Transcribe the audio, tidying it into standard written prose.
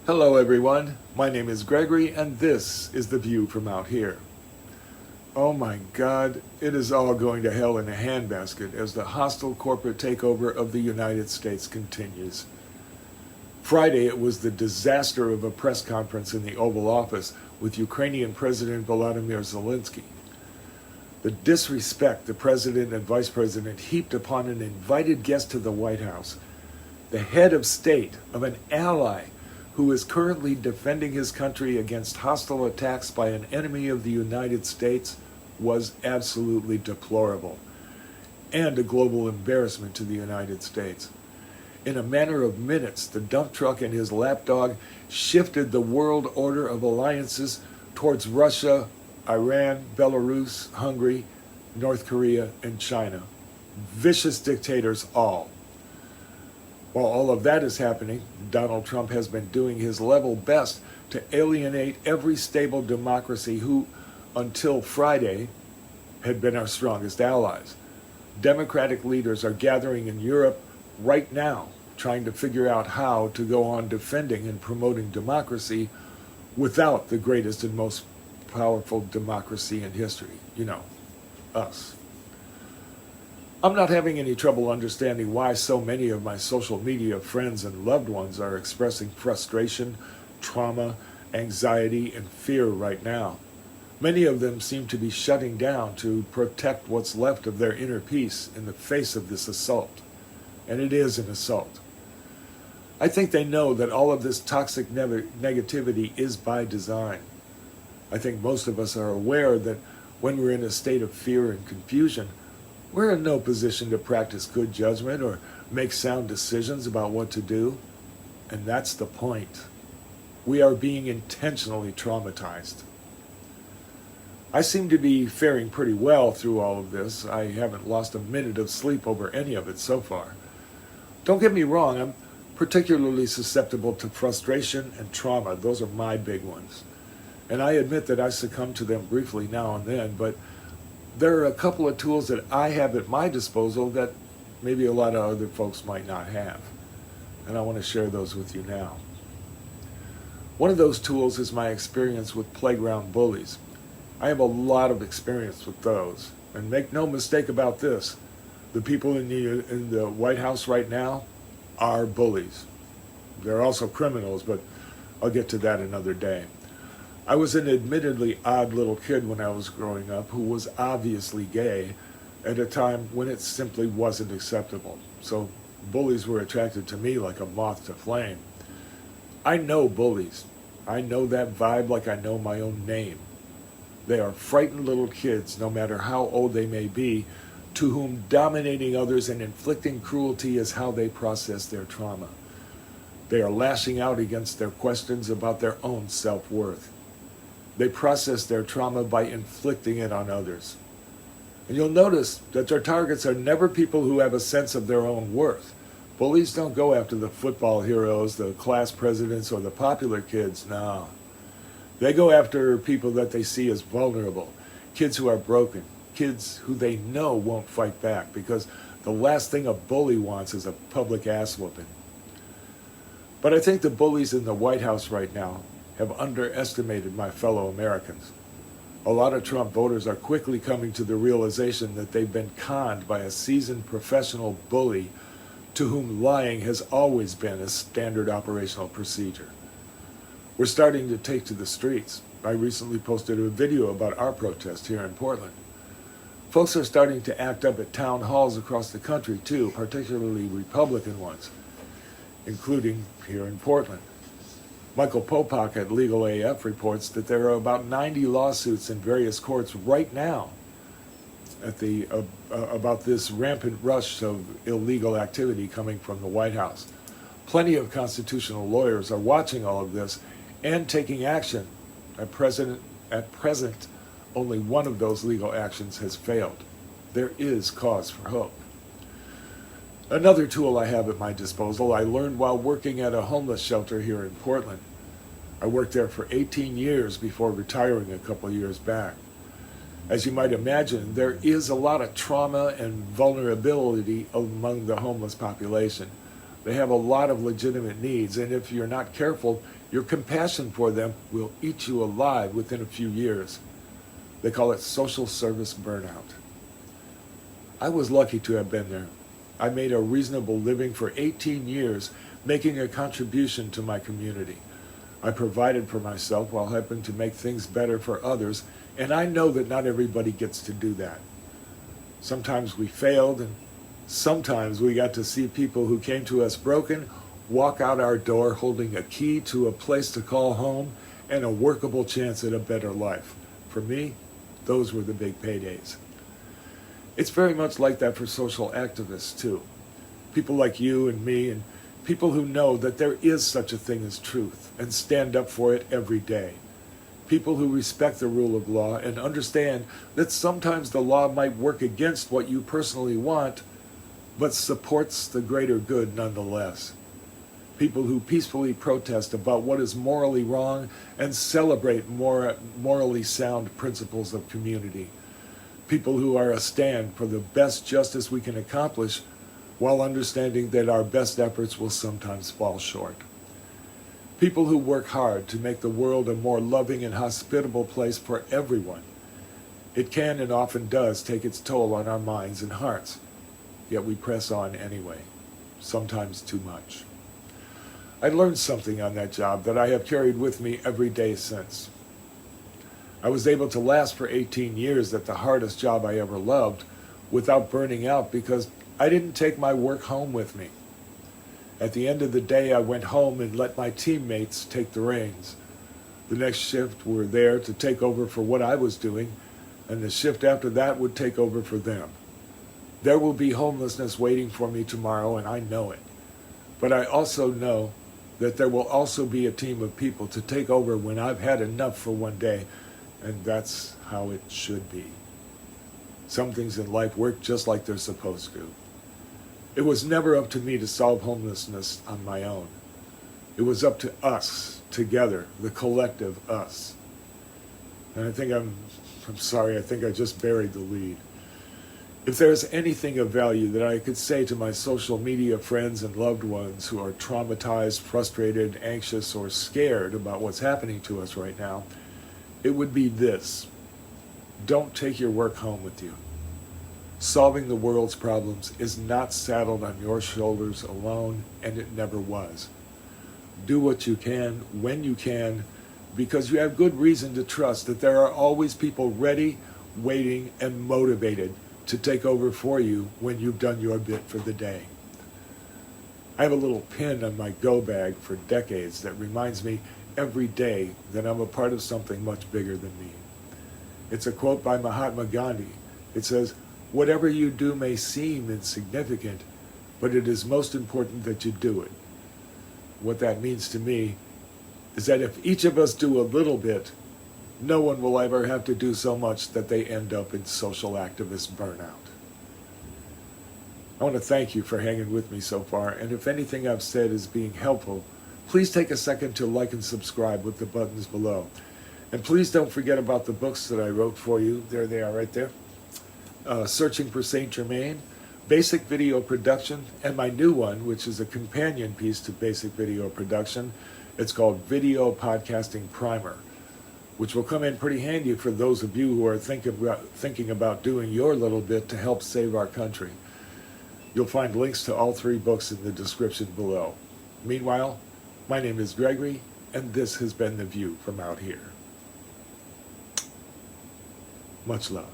Hello everyone, my name is Gregory and this is The View from Out Here. Oh my God, it is all going to hell in a handbasket as the hostile corporate takeover of the United States continues. Friday it was the disaster of a press conference in the Oval Office with Ukrainian President Volodymyr Zelensky. The disrespect the President and Vice President heaped upon an invited guest to the White House, the head of state of an ally who is currently defending his country against hostile attacks by an enemy of the United States, was absolutely deplorable and a global embarrassment to the United States. In a matter of minutes, the dump truck and his lapdog shifted the world order of alliances towards Russia, Iran, Belarus, Hungary, North Korea, and China. Vicious dictators all. While all of that is happening, Donald Trump has been doing his level best to alienate every stable democracy who, until Friday, had been our strongest allies. Democratic leaders are gathering in Europe right now, trying to figure out how to go on defending and promoting democracy without the greatest and most powerful democracy in history. You know, us. I'm not having any trouble understanding why so many of my social media friends and loved ones are expressing frustration, trauma, anxiety, and fear right now. Many of them seem to be shutting down to protect what's left of their inner peace in the face of this assault. And it is an assault. I think they know that all of this toxic negativity is by design. I think most of us are aware that when we're in a state of fear and confusion, we're in no position to practice good judgment or make sound decisions about what to do. And that's the point. We are being intentionally traumatized. I seem to be faring pretty well through all of this. I haven't lost a minute of sleep over any of it so far. Don't get me wrong, I'm particularly susceptible to frustration and trauma. Those are my big ones. And I admit that I succumb to them briefly now and then, but there are a couple of tools that I have at my disposal that maybe a lot of other folks might not have. And I want to share those with you now. One of those tools is my experience with playground bullies. I have a lot of experience with those. And make no mistake about this, the people in the White House right now are bullies. They're also criminals, but I'll get to that another day. I was an admittedly odd little kid when I was growing up who was obviously gay at a time when it simply wasn't acceptable. So bullies were attracted to me like a moth to flame. I know bullies. I know that vibe like I know my own name. They are frightened little kids, no matter how old they may be, to whom dominating others and inflicting cruelty is how they process their trauma. They are lashing out against their questions about their own self-worth. They process their trauma by inflicting it on others. And you'll notice that their targets are never people who have a sense of their own worth. Bullies don't go after the football heroes, the class presidents, or the popular kids, no. They go after people that they see as vulnerable, kids who are broken, kids who they know won't fight back, because the last thing a bully wants is a public ass whooping. But I think the bullies in the White House right now have underestimated my fellow Americans. A lot of Trump voters are quickly coming to the realization that they've been conned by a seasoned professional bully to whom lying has always been a standard operational procedure. We're starting to take to the streets. I recently posted a video about our protest here in Portland. Folks are starting to act up at town halls across the country too, particularly Republican ones, including here in Portland. Michael Popak at Legal AF reports that there are about 90 lawsuits in various courts right now about this rampant rush of illegal activity coming from the White House. Plenty of constitutional lawyers are watching all of this and taking action. At present, only one of those legal actions has failed. There is cause for hope. Another tool I have at my disposal I learned while working at a homeless shelter here in Portland. I worked there for 18 years before retiring a couple years back. As you might imagine, there is a lot of trauma and vulnerability among the homeless population. They have a lot of legitimate needs, and if you're not careful, your compassion for them will eat you alive within a few years. They call it social service burnout. I was lucky to have been there. I made a reasonable living for 18 years, making a contribution to my community. I provided for myself while helping to make things better for others, and I know that not everybody gets to do that. Sometimes we failed, and sometimes we got to see people who came to us broken walk out our door holding a key to a place to call home and a workable chance at a better life. For me, those were the big paydays. It's very much like that for social activists, too. People like you and me, and people who know that there is such a thing as truth and stand up for it every day. People who respect the rule of law and understand that sometimes the law might work against what you personally want, but supports the greater good nonetheless. People who peacefully protest about what is morally wrong and celebrate morally sound principles of community. People who are a stand for the best justice we can accomplish while understanding that our best efforts will sometimes fall short. People who work hard to make the world a more loving and hospitable place for everyone. It can and often does take its toll on our minds and hearts, yet we press on anyway, sometimes too much. I learned something on that job that I have carried with me every day since. I was able to last for 18 years at the hardest job I ever loved without burning out because I didn't take my work home with me. At the end of the day, I went home and let my teammates take the reins. The next shift were there to take over for what I was doing, and the shift after that would take over for them. There will be homelessness waiting for me tomorrow, and I know it. But I also know that there will also be a team of people to take over when I've had enough for one day, and that's how it should be. Some things in life work just like they're supposed to. It was never up to me to solve homelessness on my own. It was up to us, together, the collective us. And I think I'm sorry, I think I just buried the lead. If there's anything of value that I could say to my social media friends and loved ones who are traumatized, frustrated, anxious, or scared about what's happening to us right now, it would be this. Don't take your work home with you. Solving the world's problems is not saddled on your shoulders alone, and it never was. Do what you can, when you can, because you have good reason to trust that there are always people ready, waiting, and motivated to take over for you when you've done your bit for the day. I have a little pin on my go bag for decades that reminds me every day that I'm a part of something much bigger than me. It's a quote by Mahatma Gandhi. It says, "Whatever you do may seem insignificant, but it is most important that you do it." What that means to me is that if each of us do a little bit, no one will ever have to do so much that they end up in social activist burnout. I want to thank you for hanging with me so far, and if anything I've said is being helpful, please take a second to like and subscribe with the buttons below. And please don't forget about the books that I wrote for you. There they are right there. Searching for Saint Germain, Basic Video Production, and my new one, which is a companion piece to Basic Video Production. It's called Video Podcasting Primer, which will come in pretty handy for those of you who are thinking about doing your little bit to help save our country. You'll find links to all three books in the description below. Meanwhile, my name is Gregory, and this has been The View from Out Here. Much love.